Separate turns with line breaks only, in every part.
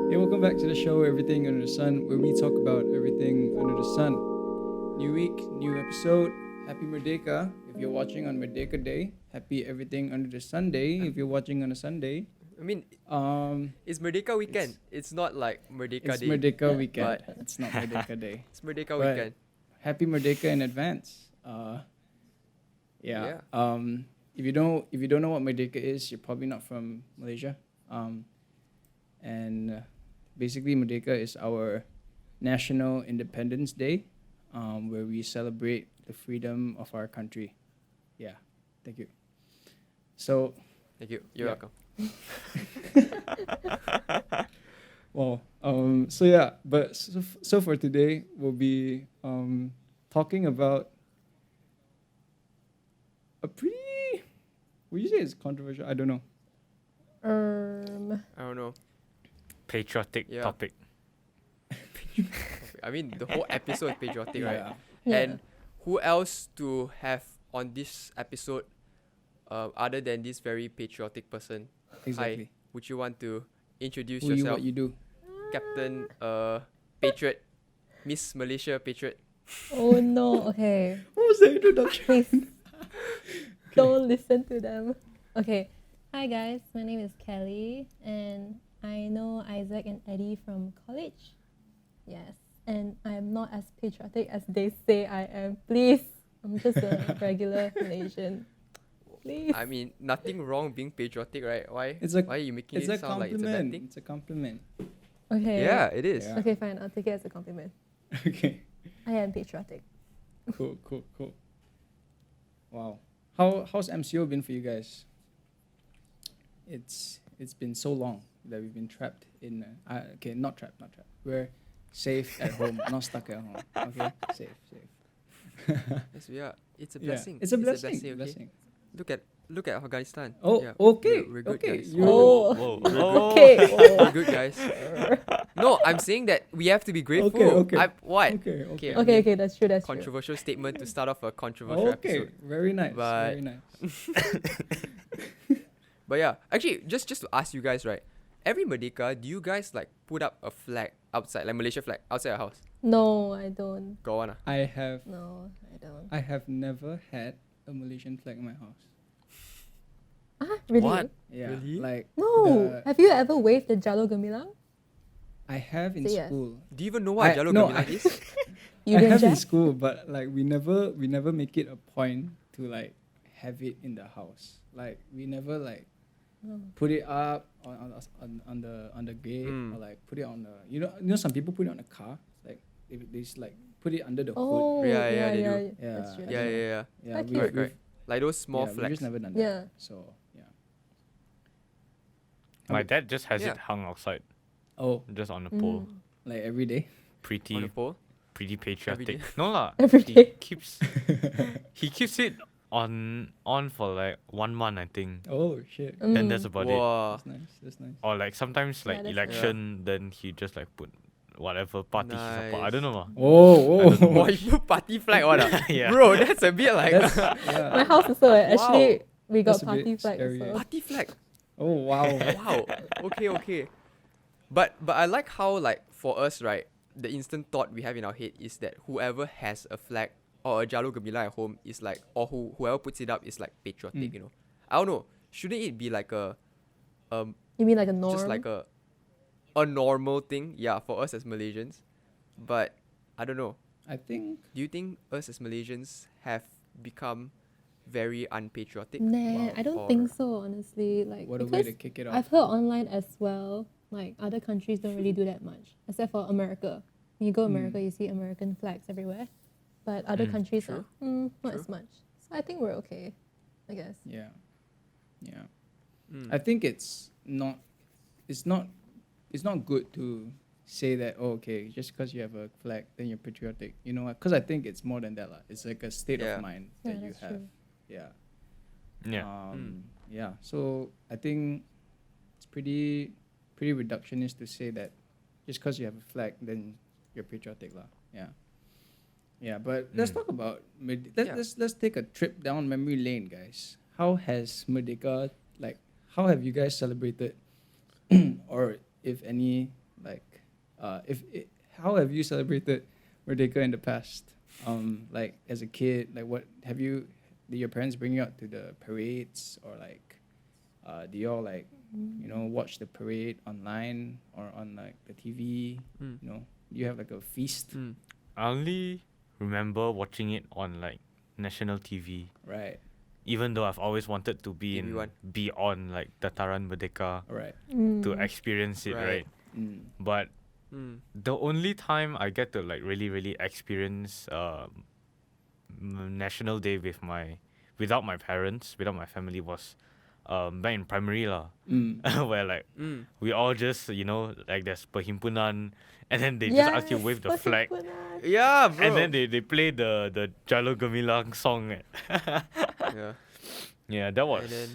Hey, welcome back to the show, Everything Under the Sun, where we talk about everything under the sun. New week, new episode. Happy Merdeka if you're watching on Merdeka Day. Happy Everything Under the Sun Day if you're watching on a Sunday.
I mean,
Um,
it's Merdeka weekend. It's not like Merdeka
it's
Day.
Merdeka weekend.
But
It's not Merdeka Day.
it's Merdeka
But
weekend.
Happy Merdeka in advance. Yeah. If you don't know what Merdeka is, you're probably not from Malaysia. And basically Merdeka is our National Independence Day, where we celebrate the freedom of our country. Yeah. Thank you. So,
Thank you. You're
yeah.
welcome.
well, so yeah, but so for today we'll be talking about a pretty. Would you say it's controversial? I don't know.
I don't know.
Patriotic
Yeah.
topic.
I mean, the whole episode is patriotic, right?
Yeah.
And who else to have on this episode other than this very patriotic person?
Exactly.
Hi, would you want to introduce
Who you,
yourself?
what you do.
Captain Patriot, Miss Malaysia Patriot.
Oh no, okay.
What was the introduction?
Please don't listen to them. Okay. Hi guys, my name is Kelly and I know Isaac and Eddie from college. Yes. And I am not as patriotic as they say I am. Please. I'm just a regular Malaysian. Please.
I mean, nothing wrong being patriotic, right? Why?
It's a-
Why are you making
It's
it
a
sound like it's a bad
compliment.
thing?
It's a compliment.
Okay.
Yeah, it is.
Yeah.
Okay, fine. I'll take it as a compliment.
Okay.
I am patriotic.
Cool. Wow. How's MCO been for you guys? It's been so long that we've been trapped in. Okay, not trapped. We're safe at home, not stuck at home. Okay, safe.
Yes, we are. It's a
Yeah.
blessing.
It's a blessing.
okay?
Blessing.
Look at Afghanistan.
Oh,
Yeah,
okay.
we're good,
Okay.
guys.
You-
Oh.
Whoa.
Okay.
We're good, guys. No, I'm saying that we have to be grateful.
Okay.
What?
Okay.
Okay, that's true, that's true.
Controversial statement to start off a controversial
Okay.
episode.
Very nice.
But-
Very nice.
But yeah, actually, just to ask you guys, right? Every Merdeka, do you guys like put up a flag outside, like Malaysia flag, outside your house?
No, I don't.
Got one?
I have
No, I don't.
I have never had a Malaysian flag in my house.
Ah, really?
What?
Yeah.
Really?
Like
No.
the-
Have you ever waved the Jalo Gemilang?
I have in
Say yes.
school.
Do you even know what Jalo
no,
Gemilang is?
You
I
didn't
have in
check?
school, but like we never make it a point to like have it in the house. Like we never like
Oh.
put it up on the gate
Mm.
or like put it on the you know some people put it on the car, like they just like put it under the hood.
Oh,
Yeah, they do.
Yeah,
That's true.
I
yeah,
don't know.
yeah.
Yeah,
Heck
we,
yeah.
Correct. Like those small
We've
flags.
just never done that.
Yeah.
So yeah.
My dad just has
Yeah.
it hung outside,
Oh,
just on a pole.
Mm.
like every day.
On the
Pretty
pole.
patriotic.
day?
No lah.
Every
He
day.
keeps it on for like 1 month, I think.
Oh shit.
Then that's about it.
Wow.
That's nice. That's nice.
Or like sometimes
Yeah,
like
that's
election, then he just like put whatever party he support. I
Nice.
don't know.
Oh,
don't know.
Wow, you put party flag on
Yeah.
Bro, that's a bit like
That's yeah.
My house also, actually, we got
That's a bit
party flag
scary.
also.
party flag.
Oh wow.
Wow. Okay. But I like how like for us, right, the instant thought we have in our head is that whoever has a flag or a Jalo Gemilang at home is like, or whoever puts it up is like patriotic, you know. I don't know. Shouldn't it be like a
You mean like a norm?
just like a normal thing, yeah, for us as Malaysians? But I don't know.
I think
Do you think us as Malaysians have become very unpatriotic?
Nah,
Wow.
I don't
Or-
think so, honestly. Like,
what a way to
because
kick it off.
I've heard online as well, like other countries don't really do that much, except for America. When you go America, you see American flags everywhere, but other countries
True.
not
True.
as much. So I think we're okay, I guess.
Yeah.
Mm.
I think it's not good to say that, oh, okay, just because you have a flag then you're patriotic. You know what? Because I think it's more than that. It's like a state
Yeah.
of mind
Yeah,
that you
that's
have.
true.
Yeah.
Yeah.
Yeah. So I think it's pretty reductionist to say that just because you have a flag then you're patriotic lah. Yeah. Yeah, but let's talk about let's take a trip down memory lane, guys. How has Merdeka, like, how have you guys celebrated, or if any Like, how have you celebrated Merdeka in the past? Like as a kid, like what have you? Did your parents bring you out to the parades, or like, do y'all like, watch the parade online or on like the TV?
Mm.
You have like a feast,
Mm.
I only remember watching it on like national TV.
right?
Even though I've always wanted to
TV1.
be on like Dataran Merdeka
All right.
to experience it,
Right.
right? But
Mm.
the only time I get to like really really experience National Day without my parents, without my family, was back in primary lah. Where like
Mm.
we all just like there's perhimpunan, and then they just ask you wave the flag,
Yeah, bro.
and then they play the Jalo Gemilang song.
Yeah.
Yeah, that was
And then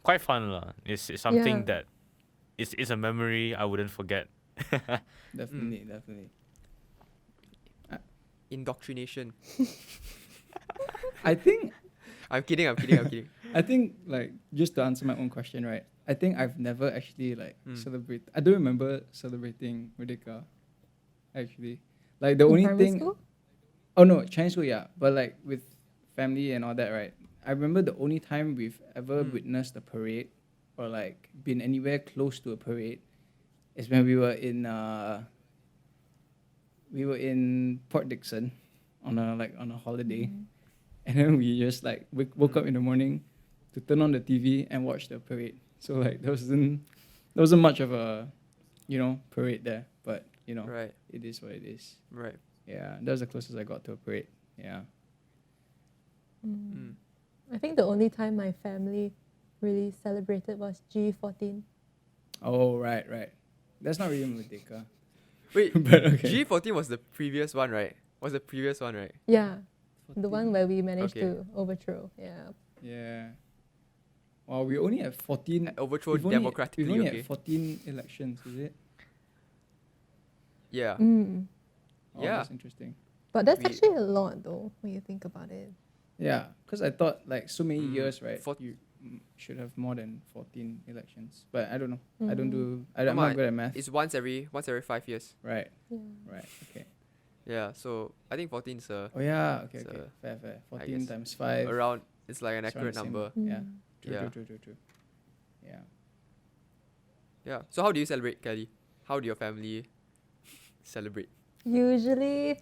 quite fun lah. It's something
Yeah.
that it's a memory I wouldn't forget.
Definitely.
indoctrination.
I think
I'm kidding.
I think like just to answer my own question, right? I think I've never actually like
Mm.
celebrate. I don't remember celebrating Merdeka. Actually, like the
In
only
primary
thing.
school?
Oh no, Chinese school, yeah. But like with family and all that, right? I remember the only time we've ever witnessed a parade or like been anywhere close to a parade is when we were in Port Dickson on a holiday, and then we just like woke up in the morning to turn on the TV and watch the parade. So like there wasn't much of a parade there, but
Right.
it is what it is.
Right.
Yeah, that was the closest I got to a parade. Yeah.
Mm.
I think the only time my family really celebrated was G14.
Oh right. That's not really Merdeka.
Wait,
But okay.
G14 was the previous one, right?
Yeah, the one where we managed
Okay.
to overthrow. Yeah.
Yeah. Well, we only have 14.
Overthrow
we've only
democratically,
had 14 elections, is it?
Yeah.
Mm.
Oh,
Yeah.
That's interesting.
But that's
We-
actually a lot though when you think about it.
Yeah, because I thought like so many
Mm,
years, right?
fort-
You should have more than 14 elections, but I don't know. I
Mm.
don't do. I'm
Come
not
on,
good at math.
It's once every 5 years.
Right.
Yeah.
Right. Okay.
Yeah. So I think 14 is
Oh yeah. Okay.
So,
Okay. Fair.
I
14
guess
times 5.
around. It's like an
It's around
accurate
the same.
number.
Yeah.
Mm.
True.
Yeah.
True. Yeah.
Yeah. So how do you celebrate, Kelly? How do your family celebrate?
Usually,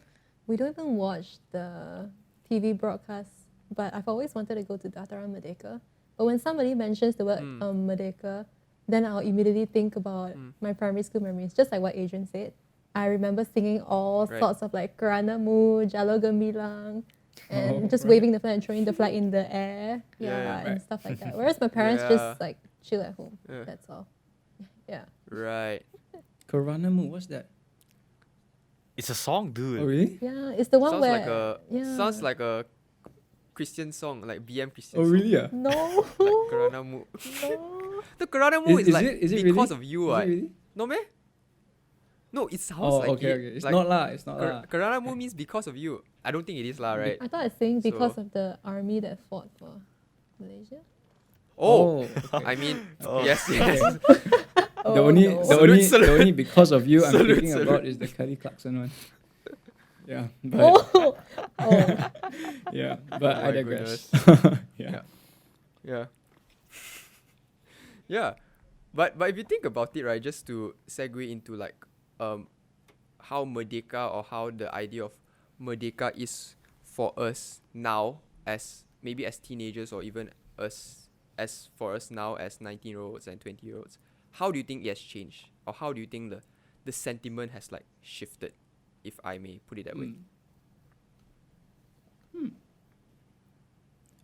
we don't even watch the TV broadcasts, but I've always wanted to go to Dataran Merdeka. But when somebody mentions the word Merdeka, then I'll immediately think about my primary school memories, just like what Adrian said. I remember singing all
Right.
sorts of like Kerana Mu, Jalo Gemilang, and just
right.
waving the flag and throwing the flag in the air,
Yeah,
and
right.
stuff like that. Whereas my parents
Yeah.
just like chill at home.
Yeah.
That's all. Yeah.
Right.
Koranamu, what's that?
It's a song, dude.
Oh really?
Yeah, it's the one
Sounds
where
like a
yeah.
sounds like a Christian song, like BM Christian
Oh
song.
really? Yeah.
No.
Like Kerana Mu.
No.
The Kerana Mu is, like
is it
because
really?
of you,
Is it
right?
really?
No meh? No, it sounds
Oh,
like
okay,
it.
okay. It's
like
not lah. It's not lah.
Kerana Mu means because of you. I don't think it is lah, right?
I thought it's saying because
So-
of the army that fought for Malaysia.
Oh,
okay.
I mean,
Oh.
yes, yes.
Oh,
the only
no.
Salute.
the only because of you I'm
Salute,
thinking
salute.
about is the Kelly Clarkson one. Yeah, but
Oh. Oh.
yeah, but
Oh
I
my
digress. Yeah.
Yeah. Yeah. But if you think about it, right, just to segue into like how Merdeka or how the idea of Merdeka is for us now as maybe as teenagers or even as for us now as 19-year-olds and 20-year-olds, how do you think it has changed? Or how do you think the sentiment has like shifted, if I may put it that way?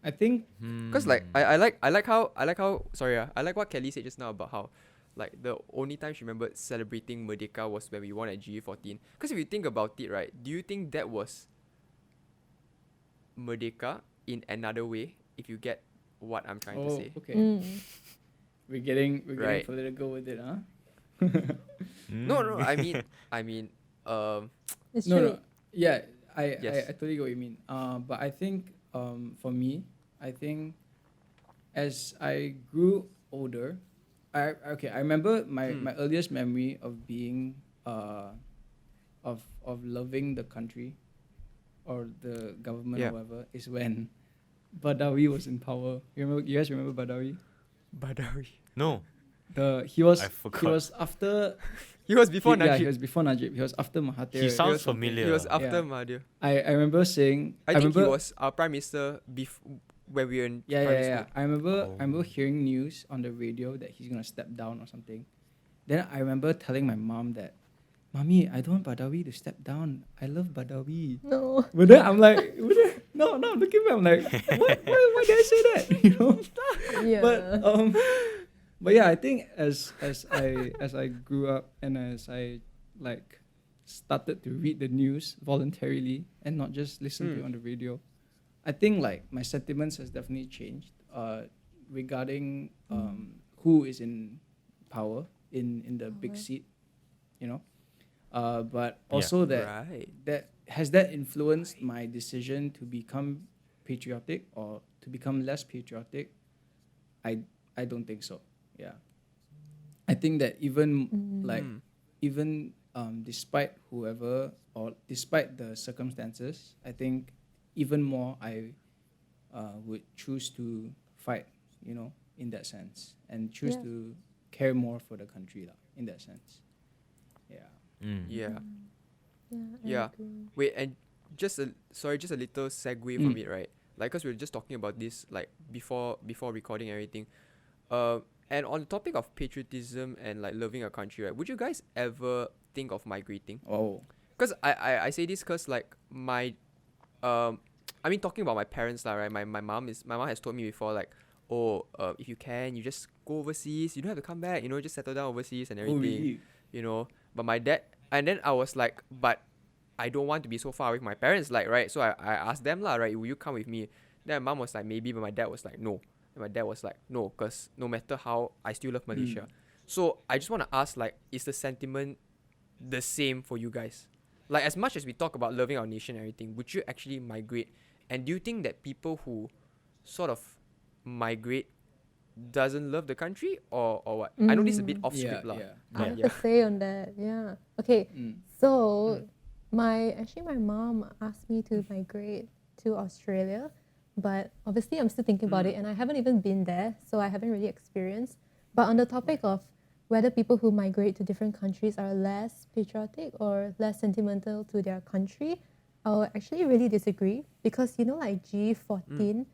I think
Because like I like how I like what Kelly said just now about how like the only time she remembered celebrating Merdeka was when we won at GE14. Because if you think about it, right, do you think that was Merdeka in another way? If you get what I'm trying to say.
okay.
Mm.
We're getting
Right.
political with it, huh?
No, I mean
It's
No,
true.
no. Yeah, I
Yes.
totally get what you mean. But I think for me, I think as I grew older, I remember my earliest memory of being of loving the country or the government
Yeah.
or whatever is when Badawi was in power. You guys remember Badawi?
Badawi.
No,
He was
I forgot.
he was after
He was before
yeah,
Najib.
he was before Najib. He was after Mahathir.
He sounds
or something.
familiar.
He was
Yeah.
after
Yeah.
Mahathir.
I remember saying
I think he
remember,
was our prime minister when we were in
yeah,
primary
yeah, yeah.
school.
I remember
Oh.
hearing news on the radio that he's gonna step down or something. Then I remember telling my mom that, "Mommy, I don't want Badawi to step down. I love Badawi."
No.
But then I'm like, no, look at me. I'm like, why did I say that? You know.
Yeah.
But yeah, I think as I grew up and as I like started to read the news voluntarily and not just listen to it on the radio, I think like my sentiments has definitely changed regarding who is in power in the big seat, you know. But also
Right.
that has that influenced my decision to become patriotic or to become less patriotic. I don't think so. Yeah, I think that even like even despite whoever or despite the circumstances, I think even more I would choose to fight, you know, in that sense, and choose
Yeah.
to care more for the country lah, in that sense. Yeah.
Yeah.
Yeah. I
Yeah.
agree.
Wait, and just a little segue from it, right? Like, cause we were just talking about this like before recording everything. And on the topic of patriotism and like loving a country, right? Would you guys ever think of migrating?
Oh.
Cause I say this cause like my I mean talking about my parents lah, right? My mom has told me before like, oh, if you can, you just go overseas. You don't have to come back. You know, just settle down overseas and
Oh
everything.
really?
You know. But my dad, and then I was like, but I don't want to be so far away from my parents, like, right? So I asked them lah, right? Will you come with me? Then my mom was like, maybe, but my dad was like, no. And my dad was like, no, because no matter how, I still love Malaysia. So I just want to ask, like, is the sentiment the same for you guys? Like, as much as we talk about loving our nation and everything, would you actually migrate? And do you think that people who sort of migrate doesn't love the country or what? I know this is a bit off script lah.
I
But
have
yeah.
to say on that. Yeah. Okay. So my mom asked me to migrate to Australia, but obviously I'm still thinking about it, and I haven't even been there, so I haven't really experienced. But on the topic of whether people who migrate to different countries are less patriotic or less sentimental to their country, I would actually really disagree, because you know, like G14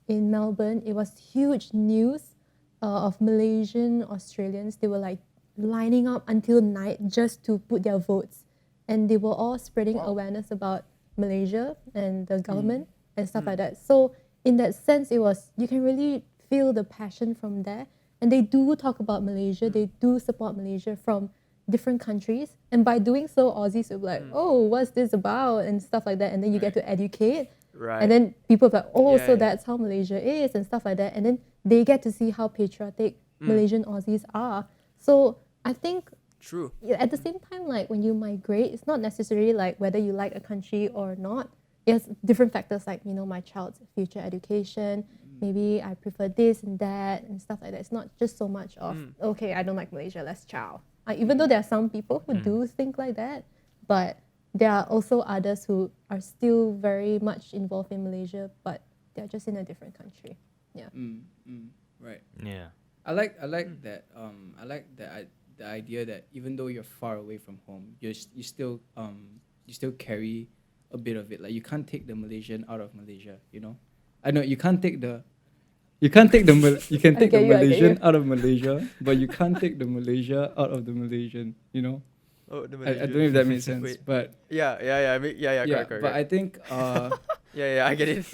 in Melbourne, it was huge news of Malaysian Australians. They were like lining up until night just to put their votes, and they were all spreading awareness about Malaysia and the government and stuff like that. So in that sense, you can really feel the passion from there. And they do talk about Malaysia. They do support Malaysia from different countries. And by doing so, Aussies will be like, oh, what's this about? And stuff like that. And then you get to educate.
Right.
And then people are like, oh,
Yeah,
so
yeah.
that's how Malaysia is and stuff like that. And then they get to see how patriotic Malaysian Aussies are. So I think
True.
at the same time, like when you migrate, it's not necessarily like whether you like a country or not. It's different factors like, you know, my child's future education, maybe I prefer this and that and stuff like that. It's not just so much of, okay, I don't like Malaysia, let's chow. Even though there are some people who do think like that, but there are also others who are still very much involved in Malaysia, but they're just in a different country. Yeah.
Right.
Yeah.
I like that. I like the idea that even though you're far away from home, you still carry a bit of it. Like you can't take the Malaysian out of Malaysia. You know, I know you can't take the. You can take the Malaysian out of Malaysia, but you can't take the Malaysia out of the Malaysian. You know,
Oh, the
I don't know if that makes sense,
Wait.
but
Yeah. Correct.
but I think
Yeah, I get it.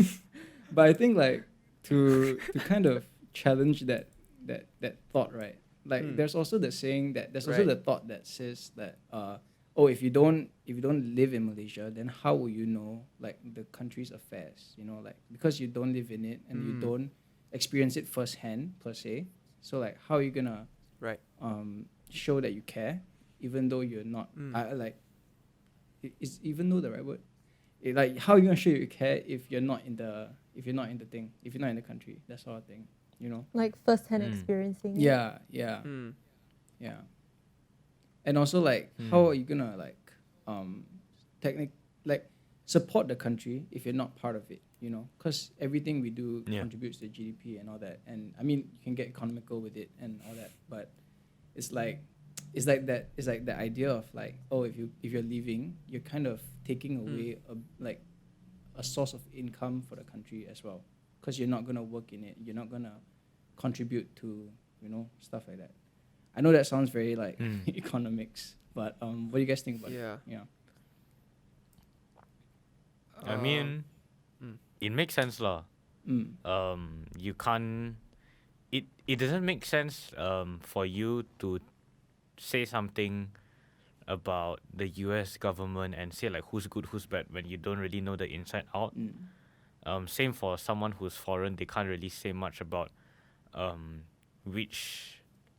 but I think like to kind of challenge that thought, right? Like there's also the saying that there's also
Right.
the thought that says that if you don't live in Malaysia, then how will you know like the country's affairs? You know, like because you don't live in it and you don't experience it firsthand per se. So like how are you gonna
Right.
show that you care, even though you're not is even though the right word? Like how are you gonna show you care if you're not in the thing, if you're not in the country, that sort of thing, you know?
Like first-hand experiencing. it.
Yeah.
Mm.
Yeah. And also like how are you gonna like like support the country if you're not part of it, you know? Because everything we do
Yeah.
contributes to GDP and all that. And I mean, you can get economical with it and all that, but it's like the idea of like, oh, if you're leaving, you're kind of taking away a source of income for the country as well, because you're not gonna work in it, you're not gonna contribute to, you know, stuff like that. I know that sounds very like economics, but what do you guys think about it? Yeah.
I mean, it makes sense lah.
Mm.
You can't. It doesn't make sense for you to say something about the U.S. government and say like who's good, who's bad when you don't really know the inside out. Same for someone who's foreign, they can't really say much about which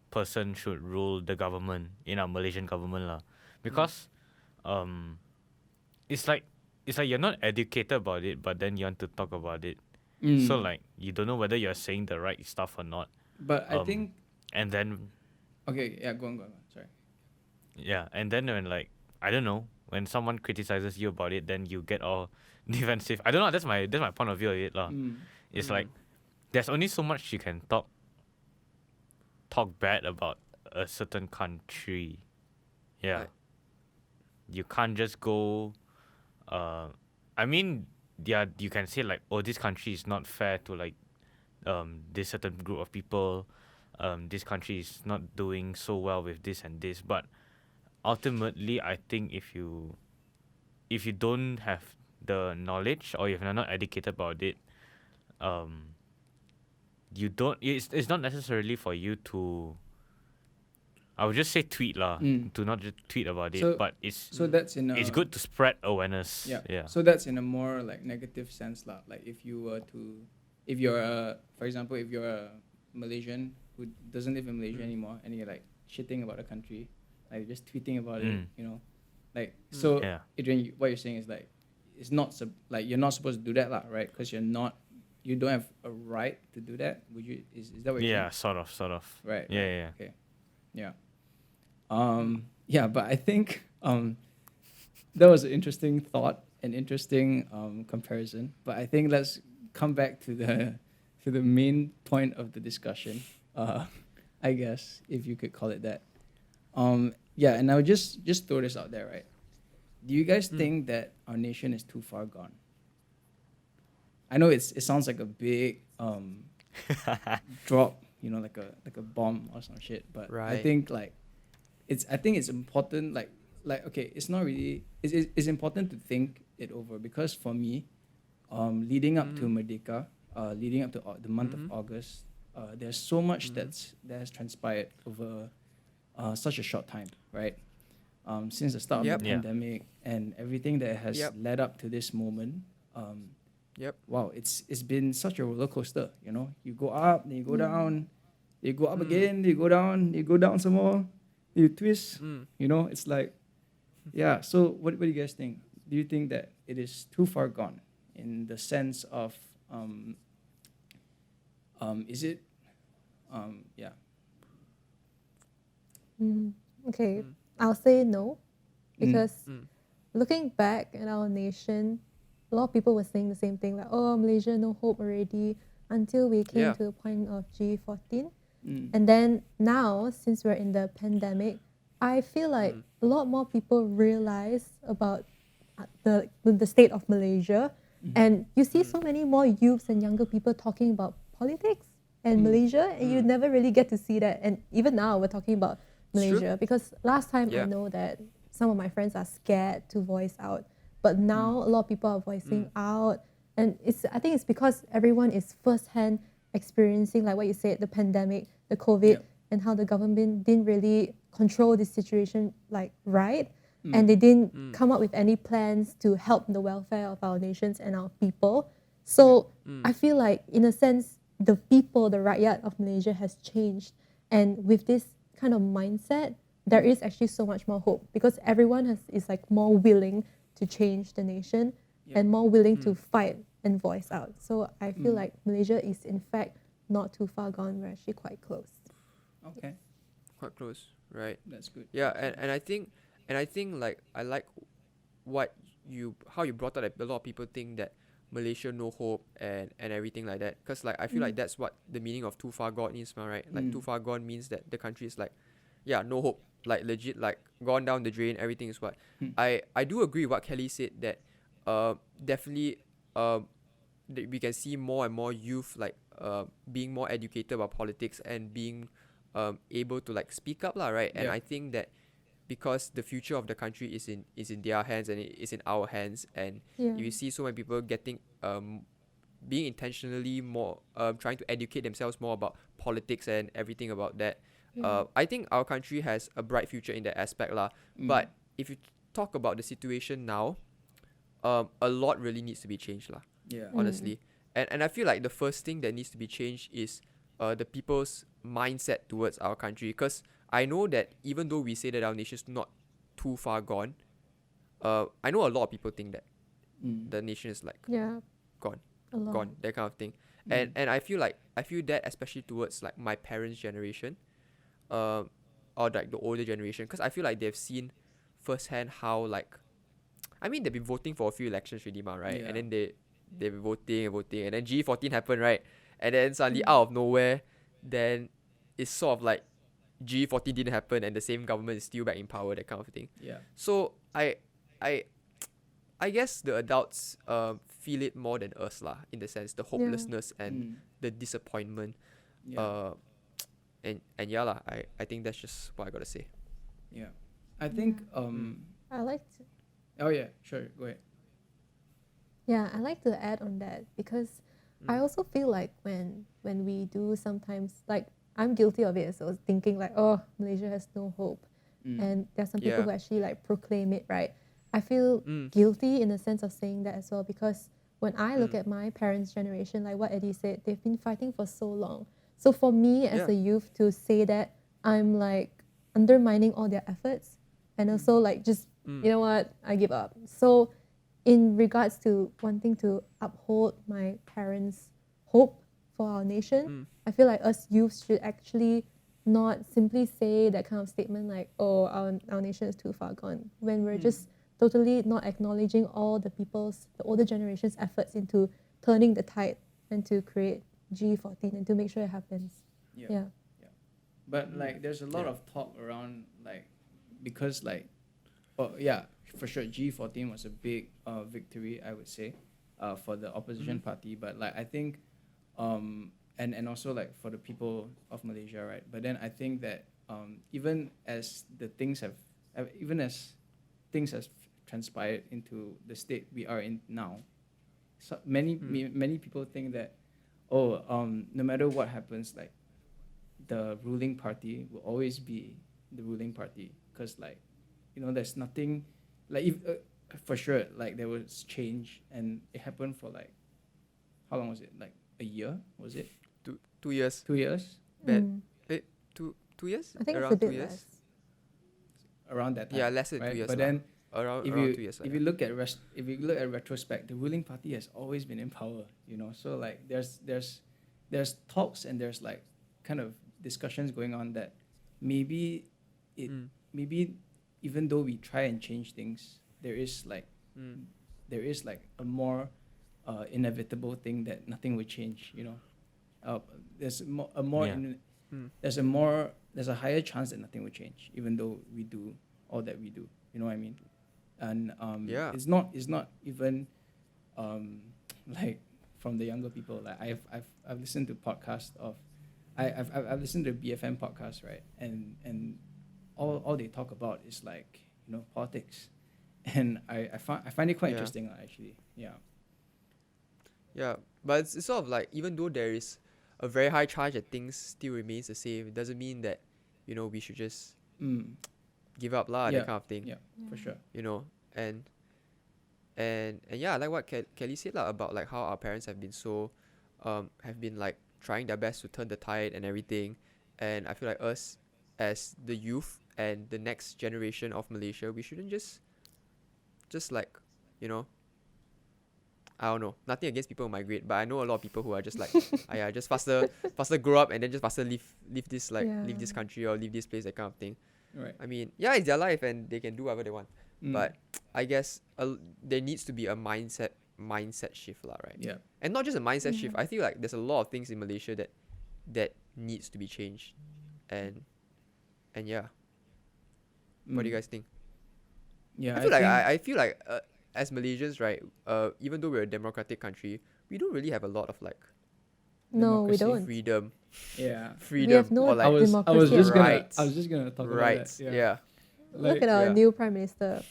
person should rule the government in our Malaysian government lah, because it's like you're not educated about it, but then you want to talk about it. So like you don't know whether you're saying the right stuff or not.
But I think
And then
okay, yeah, go on. Sorry.
yeah, and then when like I don't know, when someone criticizes you about it, then you get all defensive. I don't know. That's my point of view of it lah. It's like there's only so much you can talk bad about a certain country. Yeah,
Right.
you can't just go. I mean, yeah, you can say like, oh, this country is not fair to like this certain group of people. This country is not doing so well with this and this, but ultimately, I think if you don't have the knowledge or if you're not educated about it, you don't. It's not necessarily for you to. I would just say tweet lah. To not just tweet about it, but it's
that's in a,
it's good to spread awareness.
Yeah. So that's in a more like negative sense lah. Like if you're for example, if you're a Malaysian who doesn't live in Malaysia anymore and you're like shitting about the country, like just tweeting about it, you know, like so.
Yeah.
Adrian, what you're saying is like it's not like you're not supposed to do that lah, right? Because you don't have a right to do that. Would you? Is that what you're
Yeah,
saying?
sort of.
Right.
Yeah.
Okay. Yeah. Yeah, but I think that was an interesting thought, an interesting comparison. But I think let's come back to the main point of the discussion. I guess if you could call it that. Yeah, and I would just throw this out there, right? Do you guys think that our nation is too far gone? I know it sounds like a big drop, you know, like a bomb or some shit. But
Right.
I think like it's important. Like okay, it's not really. It's important to think it over, because for me, leading up to Merdeka, leading up to the month of August, there's so much that has transpired over such a short time, right? Since the start of the
Yeah.
pandemic and everything that has led up to this moment. Wow, it's been such a roller coaster, you know. You go up, then you go down, you go up again, you go down some more, you twist, you know. It's like, yeah. So what do you guys think? Do you think that it is too far gone in the sense of, is it, yeah.
Okay, I'll say no, because looking back at our nation, a lot of people were saying the same thing, like, oh, Malaysia, no hope already, until we came to the point of G14. And then now, since we're in the pandemic, I feel like a lot more people realize about the state of Malaysia. And you see so many more youths and younger people talking about politics and Malaysia, and you never really get to see that. And even now, we're talking about Malaysia, because last time I know that some of my friends are scared to voice out, but now a lot of people are voicing out, and I think it's because everyone is firsthand experiencing, like what you said, the pandemic, the COVID, and how the government didn't really control this situation like right, and they didn't come up with any plans to help the welfare of our nations and our people. So I feel like, in a sense, the people, the rakyat of Malaysia has changed, and with this kind of mindset, there is actually so much more hope, because everyone is like more willing to change the nation and more willing to fight and voice out. So I feel like Malaysia is in fact not too far gone. We're actually quite close.
Okay.
Quite close, right?
That's good.
Yeah, and I think like I like what how you brought up that a lot of people think that Malaysia no hope and everything like that. Cause like I feel like that's what the meaning of too far gone is, right? Like too far gone means that the country is like, yeah, no hope, like legit, like gone down the drain. Everything is what I do agree with what Kelly said that definitely that we can see more and more youth like being more educated about politics and being able to like speak up lah, right? And
Yeah.
I think that because the future of the country is in their hands and it is in our hands, and
Yeah.
if you see so many people getting being intentionally more trying to educate themselves more about politics and everything about that, I think our country has a bright future in that aspect lah. But if you talk about the situation now, a lot really needs to be changed lah,
Yeah.
honestly. And I feel like the first thing that needs to be changed is the people's mindset towards our country. Because I know that even though we say that our nation's not too far gone, I know a lot of people think that the nation is like
Yeah.
gone,
A lot.
gone, that kind of thing.
Mm.
And I feel that especially towards like my parents' generation, or like the older generation, because I feel like they've seen firsthand how like, I mean they've been voting for a few elections already, right?
Yeah.
And then they've been voting and voting, and then G14 happened, right? And then suddenly out of nowhere, then it's sort of like G14 didn't happen and the same government is still back in power, that kind of thing.
Yeah.
So I I guess the adults feel it more than us lah, in the sense the hopelessness and the disappointment.
Yeah.
And yeah lah, I think that's just what I gotta say.
Yeah. I think
I like to,
oh yeah, sure, go ahead.
yeah, I like to add on that because I also feel like when we do sometimes, like I'm guilty of it, so thinking like, oh, Malaysia has no hope, and there's some people
Yeah.
who actually like proclaim it, right? I feel guilty in the sense of saying that as well because when I look at my parents' generation, like what Eddie said, they've been fighting for so long. So for me as
Yeah.
a youth to say that, I'm like undermining all their efforts and also like just you know what, I give up. So in regards to wanting to uphold my parents' hope for our nation, I feel like us youths should actually not simply say that kind of statement like, oh, our nation is too far gone, when we're just totally not acknowledging all the older generation's efforts into turning the tide and to create G14 and to make sure it happens. Yeah.
But like there's a lot of talk around like because like yeah, for sure G14 was a big victory, I would say, for the opposition party. But like I think and also like for the people of Malaysia, right? But then I think that even as things have transpired into the state we are in now, so many people think that no matter what happens, like the ruling party will always be the ruling party because like there's nothing like if for sure like there was change and it happened for like how long was it, like a year, was it
2 years.
2 years
But 2 years?
I think
Around
it's a
2
bit
years?
less.
around that time?
Yeah, less than 2
right?
years
But
lah.
then
Around
if
2 years.
you look at retrospect, the ruling party has always been in power, so like there's talks and there's like kind of discussions going on that maybe maybe even though we try and change things, there is like a more inevitable thing that nothing will change, there's there's a higher chance that nothing will change even though we do all that we do, you know what I mean? And
Yeah.
it's not even like from the younger people. Like I've listened to podcasts of I've listened to BFM podcasts, right? And all they talk about is like politics, and I find it quite
Yeah.
interesting actually. Yeah.
Yeah, but it's sort of like, even though there is a very high chance that things still remains the same, it doesn't mean that we should just give up lah,
Yeah,
that kind of thing.
yeah, for sure.
And yeah, I like what Kelly said lah, about like how our parents have been have been like trying their best to turn the tide and everything. And I feel like us as the youth and the next generation of Malaysia, we shouldn't just like I don't know, nothing against people who migrate, but I know a lot of people who are just like, just faster grow up and then just faster leave this leave this country or leave this place, that kind of thing.
Right.
I mean, yeah, it's their life and they can do whatever they want.
Mm.
But I guess there needs to be a mindset shift lah, right?
Yeah.
And not just a mindset shift. I feel like there's a lot of things in Malaysia that needs to be changed, and yeah. What do you guys think?
Yeah,
I feel like as Malaysians, right? Even though we're a democratic country, we don't really have a lot of like
No, we
democracy,
don't.
freedom,
yeah.
We have no
or like
I was
democracy.
just gonna
rights.
I was just gonna talk
rights.
about that.
Yeah.
Look at our
yeah.
new prime minister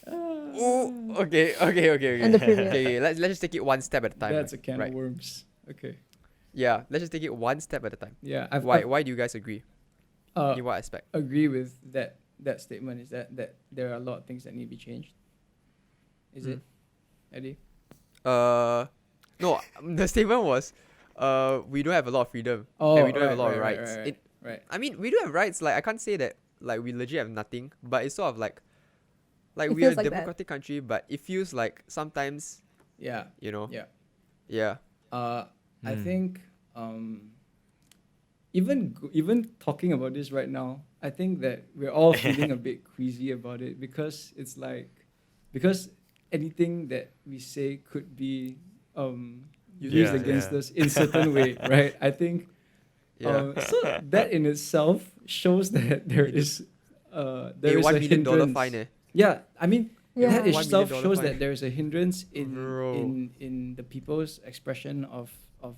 Ooh, okay.
and the previous.
Okay, let's just take it one step at a time.
That's a can
right?
of worms. Okay.
Yeah, let's just take it one step at a time.
Yeah.
Why do you guys agree?
I've
In what aspect?
agree with that statement. Is that there are a lot of things that need to be changed. Is it, Eddie?
No, the statement was, we don't have a lot of freedom
Oh,
and we don't have a lot of
right,
rights.
right.
I mean, we do have rights. Like, I can't say that like we legit have nothing, but it's sort of like
It
we are a
feels like that.
democratic country, but it feels like sometimes,
Yeah.
you know,
Yeah.
yeah,
I think even talking about this right now, I think that we're all feeling a bit queasy about it because it's like anything that we say could be used
Yeah,
against
yeah.
us in certain way, right? I think
yeah.
so that in itself shows that there is there
A
is
$1
a
million
hindrance.
fine.
Yeah, I mean
Yeah.
that
$1 million
itself shows
fine.
that there is a hindrance
Bro.
in the people's expression of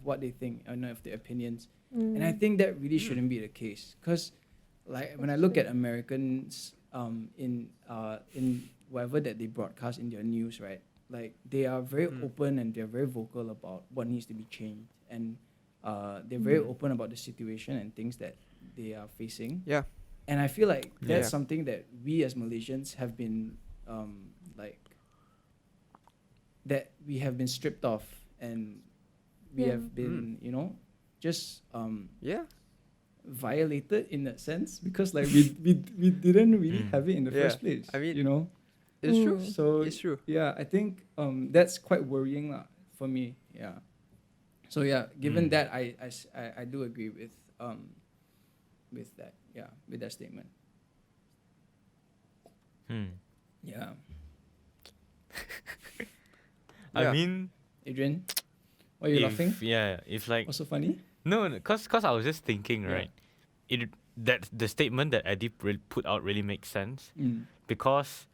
what they think and of their opinions.
Mm.
And I think that really shouldn't be the case, because like when I look at Americans in whatever that they broadcast in their news, right? Like they are very open and they're very vocal about what needs to be changed, and they're very open about the situation and things that they are facing.
Yeah.
And I feel like that's
Yeah.
something that we as Malaysians have been that we have been stripped of, and we
Yeah.
have been just
Yeah.
violated in that sense, because like we didn't really have it in the
Yeah.
first place.
I mean,
it's
It's true.
so
It's true.
yeah, I think that's quite worrying for me. Yeah. So yeah, given that, I do agree with that. Yeah, with that statement. Yeah.
I
Yeah.
mean,
Adrian, why are you laughing?
if like
What's so funny?
no, cause I was just thinking,
Yeah.
right? That the statement that Eddie put out really makes sense because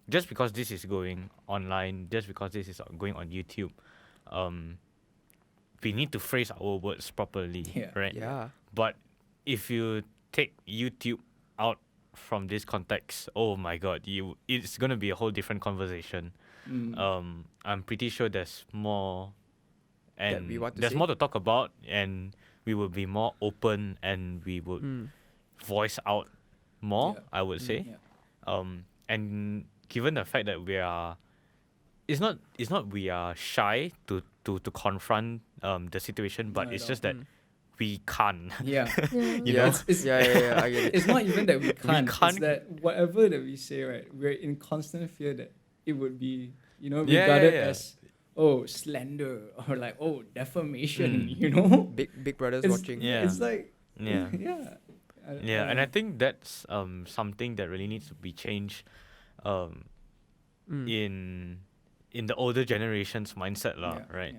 just because this is going online, just because this is going on YouTube, we need to phrase our words properly,
Yeah.
right?
Yeah.
But if you take YouTube out from this context, oh my god, it's gonna be a whole different conversation. I'm pretty sure there's more,
That
and
we want to
there's
say?
more to talk about, and we will be more open and we would voice out more.
Yeah.
I would say,
Yeah.
and given the fact that it's not we are shy to confront the situation, but
Not
it's
at
just that we can't.
Yeah.
Yeah.
You know?
Yeah, I get it.
It's not even that we can't.
can't-
It's that whatever that we say, right, we're in constant fear that it would be,
Yeah,
regarded
yeah.
as slander or like defamation.
Big brothers
It's,
watching.
Yeah.
It's like
Yeah.
yeah.
Yeah, and I think that's something that really needs to be changed in the older generation's mindset lah,
Yeah,
right?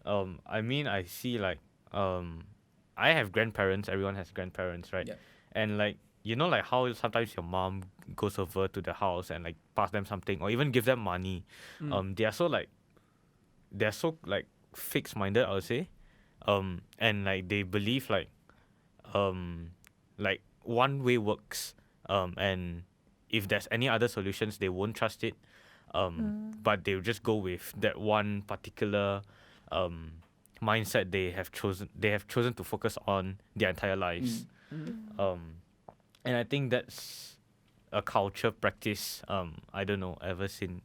yeah.
I mean, I see like I have grandparents, everyone has grandparents, right?
Yeah.
And like like how sometimes your mom goes over to the house and like pass them something or even give them money. They are so like fixed minded, I would say. And like they believe like one way works, and if there's any other solutions they won't trust it, but they'll just go with that one particular mindset they have chosen to focus on their entire lives. And I think that's a culture practice I don't know ever seen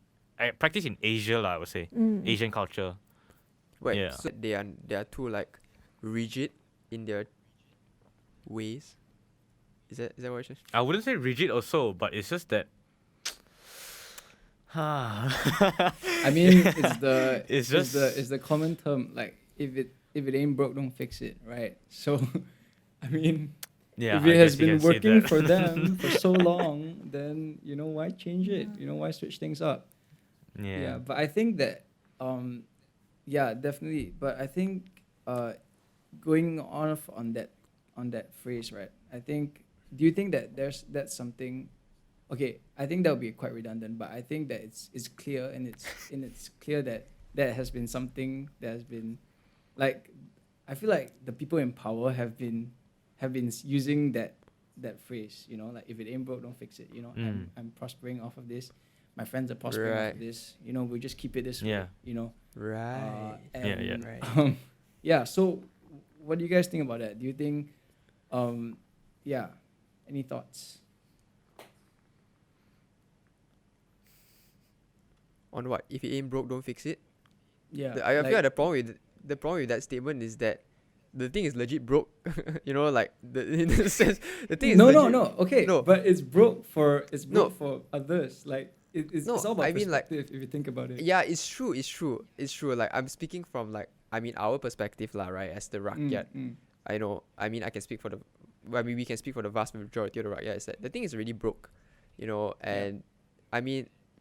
practice in Asia lah, I would say. Asian culture.
Wait,
Yeah.
so they are too like rigid in their ways. Is that what you're saying?
I wouldn't say rigid also, but it's just that
I mean,
It's
it's the common term. Like if it ain't broke, don't fix it, right? So, I mean,
yeah,
if
I
it has
guess you
been
can say
working
that.
for them for so long, then why change it? Why switch things up?
Yeah.
But I think that yeah, definitely. But I think going off on that phrase, right? I think, do you think that that's something? Okay, I think that would be quite redundant, but I think that it's clear, and it's clear that that has been something that has been, like, I feel like the people in power have been using that phrase, like, if it ain't broke, don't fix it. I'm prospering off of this. My friends are prospering off
Right.
of this. We just keep it this way.
Yeah.
Right.
And
Right.
yeah. So, what do you guys think about that? Do you think, yeah, any thoughts?
On what? If it ain't broke, don't fix it.
Yeah,
I feel like the problem with that statement is that the thing is legit broke. Like in the sense, the thing is
no,
legit.
no, no. Okay,
No.
but it's broke for
No.
for others. Like it's
No,
all about
I mean, like,
perspective, if you think about it.
Yeah, it's true. Like, I'm speaking from, like, our perspective lah, right? As the rakyat, I know. I can speak for the. We can speak for the vast majority of the rakyat. Is that the thing is already broke, and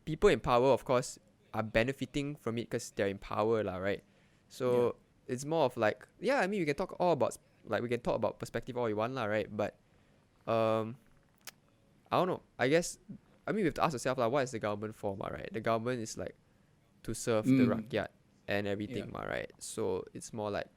people in power, of course, are benefiting from it because they're in power lah, right? So it's more of like, we can talk all about, like, we can talk about perspective all you want lah, right? But I don't know. I guess we have to ask ourselves like, what is the government for, right? The government is like to serve the rakyat and everything, right? So it's more like,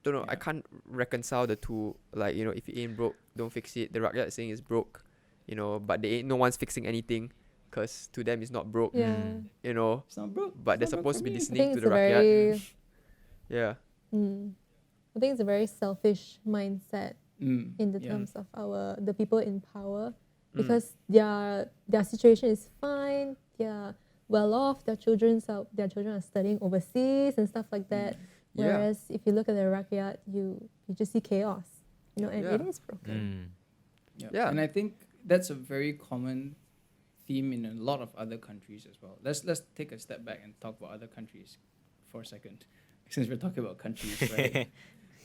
don't know. I can't reconcile the two. Like, if it ain't broke, don't fix it. The rakyat is saying it's broke, but no one's fixing anything, because to them it's not broke.
Yeah.
It's not broke.
But they're
It's not broke
supposed to
for
be
me.
I
listening
think
to
it's
the
a
rakyat.
very,
Yeah.
I think it's a very selfish mindset in the
Yeah.
terms of the people in power, because their situation is fine, they're well off, their children are studying overseas and stuff like that.
Yeah.
Whereas if you look at the rakyat, you just see chaos, and
Yeah.
it is broken.
Yeah.
And I think that's a very common theme in a lot of other countries as well. Let's take a step back and talk about other countries for a second, since we're talking about countries, right?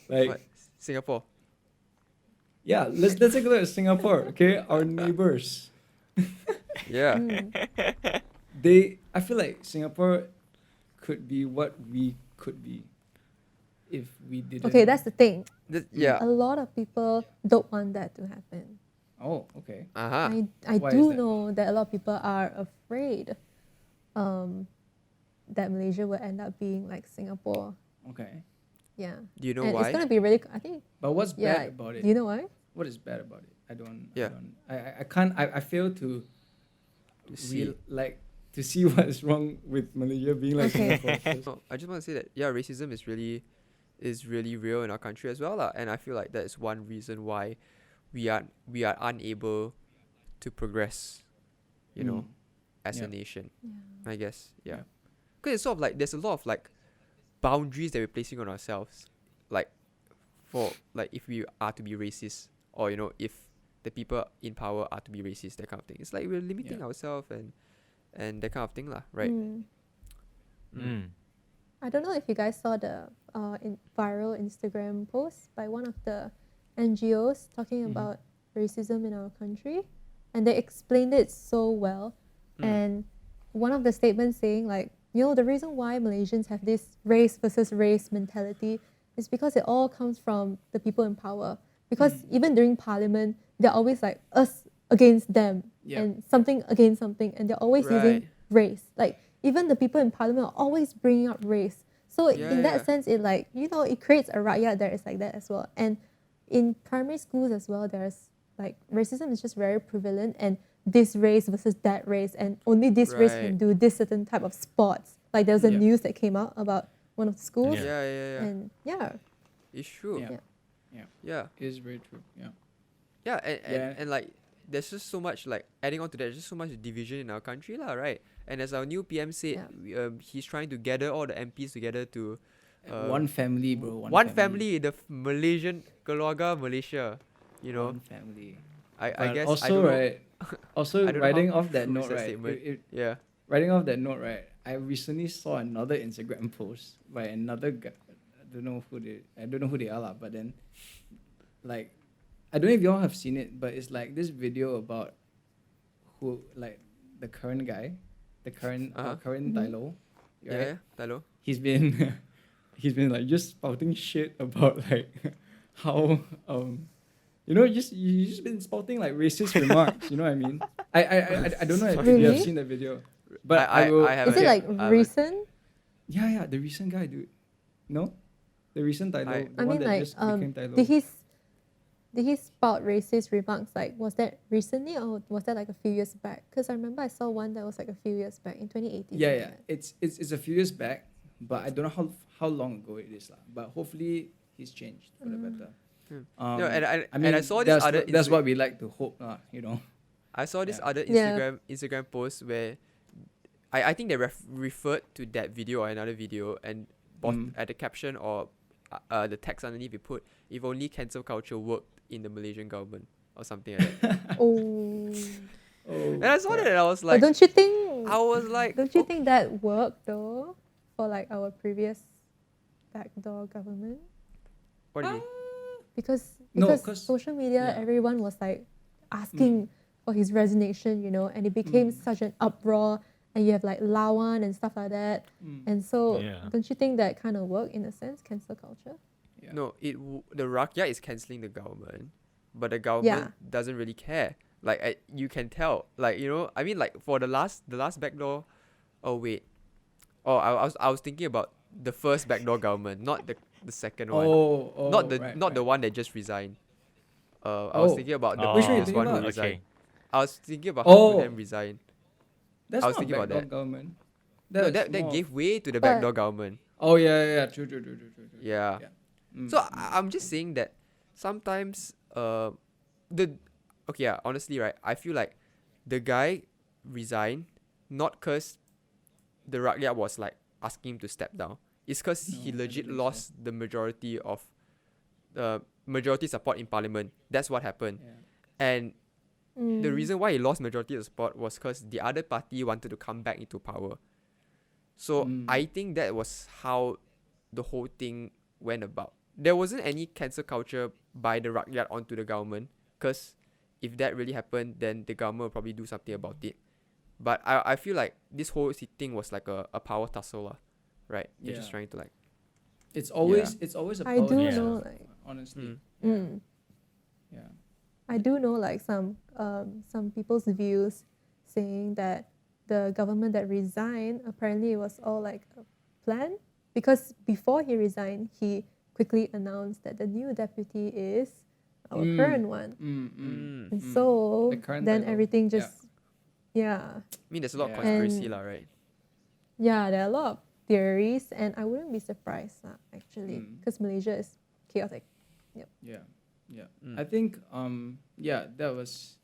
Like,
What? Singapore.
yeah, let's take a look at Singapore, okay? Our neighbors.
Yeah.
I feel like Singapore could be what we could be if we didn't.
Okay, that's the thing.
Yeah.
A lot of people don't want that to happen.
Oh, okay.
Uh-huh.
I
Why is
do
that?
know that a lot of people are afraid that Malaysia will end up being like Singapore.
Okay.
Yeah.
Do you know
And
why?
it's gonna be really. I think.
But what's
Yeah.
bad about it?
Do you know why?
What is bad about it? I don't.
Yeah.
I can't. I fail to
see.
to see what is wrong with Malaysia being like
Okay.
Singapore.
No, I just want to say that racism is really real in our country as well lah, and I feel like that is one reason why we are unable to progress, as a
Yeah.
nation.
Yeah.
I guess,
Yeah.
yeah. Because it's sort of like there's a lot of like boundaries that we're placing on ourselves, like for like if we are to be racist, or if the people in power are to be racist, that kind of thing. It's like we're limiting
Yeah.
ourselves and that kind of thing lah, right?
I don't know if you guys saw the viral Instagram post by one of the NGOs talking about racism in our country, and they explained it so well. And one of the statements saying like, the reason why Malaysians have this race versus race mentality is because it all comes from the people in power. Because even during parliament, they're always like us against them and something against something, and they're always using race. Like even the people in parliament are always bringing up race. So in that sense, it like it creates a rakyat that is like that as well. And in primary schools as well, there's like racism is just very prevalent, and this race versus that race, and only this race can do this certain type of sports. Like there was a news that came out about one of the schools,
Yeah.
and
It's true.
Yeah. It is very true. Yeah.
Yeah, and like there's just so much, like, adding on to that, there's just so much division in our country lah, right? And as our new PM said, he's trying to gather all the MPs together to
One family, bro.
one family, the Malaysian keluarga Malaysia,
One family.
I
But
guess
also,
I don't know.
right, Also,
I don't know
riding
how
off that
true is
note,
that
right?
statement. Yeah.
Riding off that note, right? I recently saw another Instagram post by another guy. I don't know who they are, lah, but then, like, I don't know if y'all have seen it, but it's like this video about who, like, the current guy, the current
Uh-huh.
current Tylo,
Yeah,
right?
yeah. Talo.
He's been he's been like just spouting shit about like how you just been spouting like racist remarks. You know what I mean? I don't know if you have
Really?
seen the video, but
I
will.
haven't.
Is it like
I haven't.
recent?
Yeah, the recent guy, dude. No, the recent Tylo, the
I
one
mean,
that
like,
just became Tylo.
did he spout racist remarks? Like, was that recently or was that like a few years back? Because I remember I saw one that was like a few years back in 2018.
Yeah,
something
yeah.
like that.
It's a few years back, but I don't know how long ago it is, lah. But hopefully he's changed for the better.
No, and I
I mean,
and I saw this other.
that's what we like to hope, lah. You know.
I saw this
Yeah.
other
Yeah.
Instagram post where I think they referred to that video or another video and at the caption or the text underneath, we put, if only cancel culture worked in the Malaysian government or something like that.
Oh.
Oh.
And I saw that and I was
But
like,
don't you think?
I was like,
Don't you think that worked though, for like our previous backdoor government?
what do you mean?
Because
No,
because
'cause-
social media,
yeah.
everyone was like asking for his resignation, and it became such an uproar. And you have like Lawan and stuff like that. And so,
Yeah.
don't you think that kind of worked in a sense, cancel culture?
Yeah.
No, the rakyat is cancelling the government, but the government doesn't really care. Like you can tell, like I mean, like for the last backdoor. Oh wait, I was thinking about the first backdoor government, not the second one.
Oh,
Not
right,
the
right.
one that just resigned. I was
Oh.
thinking about the
Which one you
previous
thinking
one who
about?
resigned.
Okay.
I was thinking about
Oh.
how Kunem resigned.
That's
I was
not
thinking about
backdoor
that.
government.
No,
That's
that
more-
gave way to the
But-
backdoor government.
Oh yeah. True.
Yeah.
Mm,
So I'm just saying that sometimes honestly, right, I feel like the guy resigned not cause the rakyat was like asking him to step down. It's cause
No,
he
I don't
legit
think
lost the majority support in parliament. That's what happened.
Yeah.
And the reason why he lost majority of support was because the other party wanted to come back into power. So I think that was how the whole thing went about. There wasn't any cancel culture by the rakyat onto the government, because if that really happened, then the government will probably do something about it. But I feel like this whole thing was like a power tussle, lah, right? They're just
Yeah.
trying to like.
It's always a
I do
power
Yeah.
know,
tussle,
like,
honestly. Yeah.
I do know, like, some people's views saying that the government that resigned, apparently it was all like a plan, because before he resigned, he quickly announced that the new deputy is our current one. And so
The current
then
title.
everything
Yeah.
just, yeah.
I mean, there's a lot of
Yeah.
conspiracy,
And-
lah, right?
Yeah, there are a lot of theories, and I wouldn't be surprised, actually, because Malaysia is chaotic.
Yeah. I think that was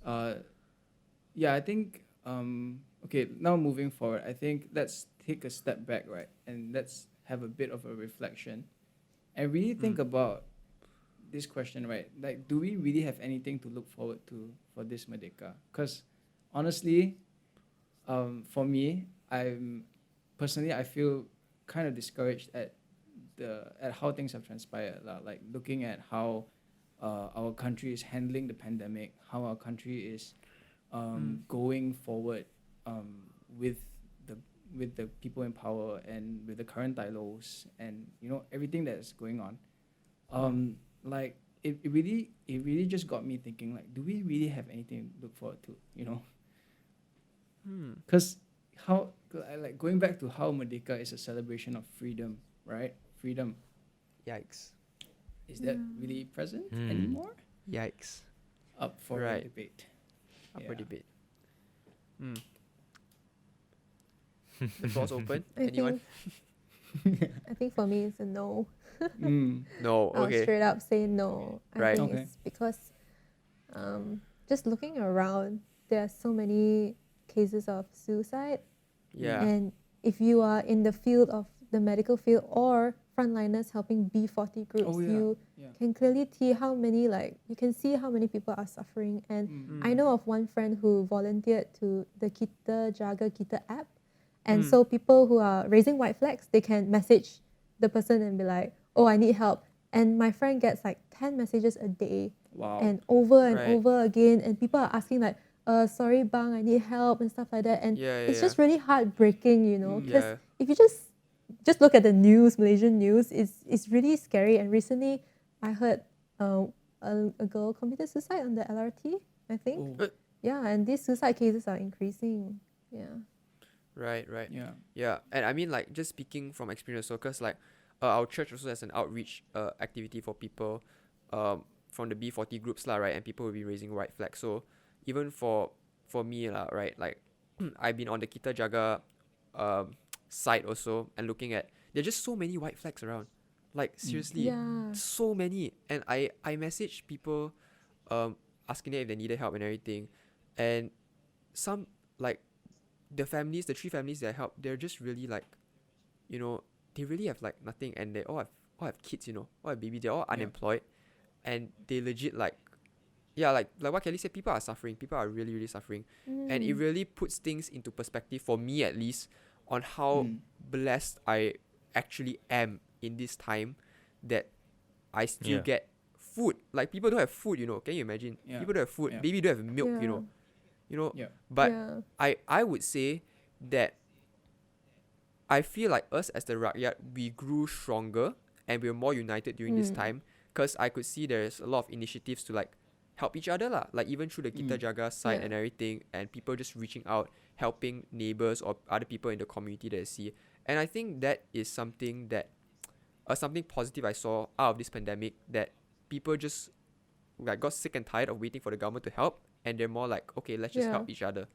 I think okay, now moving forward, I think let's take a step back, right? And let's have a bit of a reflection and really think about this question, right? Like, do we really have anything to look forward to for this Merdeka? Because honestly, for me, I feel kind of discouraged at how things have transpired, like looking at how our country is handling the pandemic, how our country is going forward with the people in power and with the current dialogues and everything that's going on. Like it really just got me thinking, like, do we really have anything to look forward to? Because how, like, going back to how Merdeka is a celebration of freedom, right? Freedom.
Yikes.
Is that really present anymore?
Yikes.
Up for
Right.
debate.
Up for
Yeah.
debate. The floor's open.
I
Anyone?
I think for me it's a no.
No.
I'll
Okay.
straight up say no. I
Right.
think
Okay.
it's because just looking around, there are so many cases of suicide.
Yeah.
And if you are in the field of the medical field or frontliners helping B40 groups,
Oh, yeah.
you
Yeah.
can clearly see how many you can see how many people are suffering. And I know of one friend who volunteered to the Kita Jaga Kita app, and so people who are raising white flags, they can message the person and be like, "Oh, I need help." And my friend gets like 10 messages a day,
Wow.
and over and
Right.
over again, and people are asking like, "Sorry, bang, I need help," and stuff like that. And
Yeah,
it's
yeah,
just really heartbreaking, you know, because
Yeah.
if you just look at the news, Malaysian news, it's really scary. And recently, I heard a girl committed suicide on the LRT, I think.
Oh,
Yeah, and these suicide cases are increasing. Yeah.
Right.
yeah.
Yeah, and I mean, like, just speaking from experience, so because like our church also has an outreach activity for people from the B40 groups lah, right, and people will be raising white flags. So even for me lah, right, like I've been on the Kita Jaga site also and looking at there's just so many white flags around, like seriously,
Yeah.
so many, and I messaged people asking them if they needed help and everything, and some like the three families that I helped, they're just really like, you know, they really have like nothing, and they all have kids, you know, all have babies, they're all unemployed, and they legit like, yeah, like what Kelly said, people are suffering, people are really really suffering, and it really puts things into perspective for me at least on how blessed I actually am in this time that I still
Yeah.
get food. Like people don't have food, you know. Can you imagine?
Yeah.
People don't have food.
Yeah.
Baby don't have milk,
Yeah.
You know.
Yeah.
But
Yeah.
I would say that I feel like us as the rakyat, we grew stronger and we were more united during this time, because I could see there's a lot of initiatives to like help each other lah. Like even through the Kita Jaga site
Yeah.
and everything, and people just reaching out, helping neighbors or other people in the community that they see. And I think that is something that something positive I saw out of this pandemic, that people just like got sick and tired of waiting for the government to help, and they're more like, okay, let's just
Yeah.
help each other,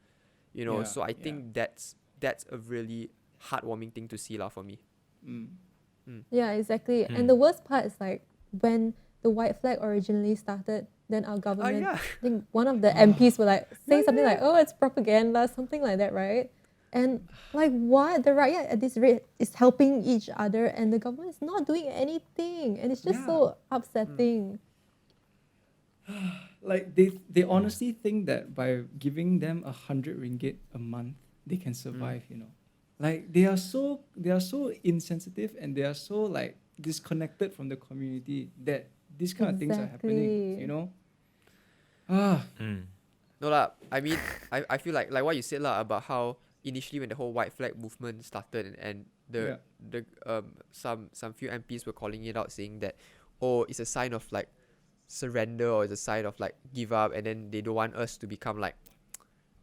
you know.
Yeah,
So I
yeah.
think that's a really heartwarming thing to see lah for me.
Yeah, exactly. And the worst part is like when the white flag originally started, then our government,
yeah.
I think one of the MPs were like saying something like, "Oh, it's propaganda," something like that, right? And like what? The rakyat at this rate is helping each other, and the government is not doing anything, and it's just
Yeah.
so upsetting.
Like they honestly think that by giving them 100 ringgit a month, they can survive, you know. Like they are so insensitive, and they are so like disconnected from the community that these kind of things are happening, you
Exactly.
know. Ah,
No lah, I mean, I feel like what you said lah about how initially when the whole white flag movement started, and the some few MPs were calling it out, saying that, oh, it's a sign of like surrender, or it's a sign of like give up, and then they don't want us to become like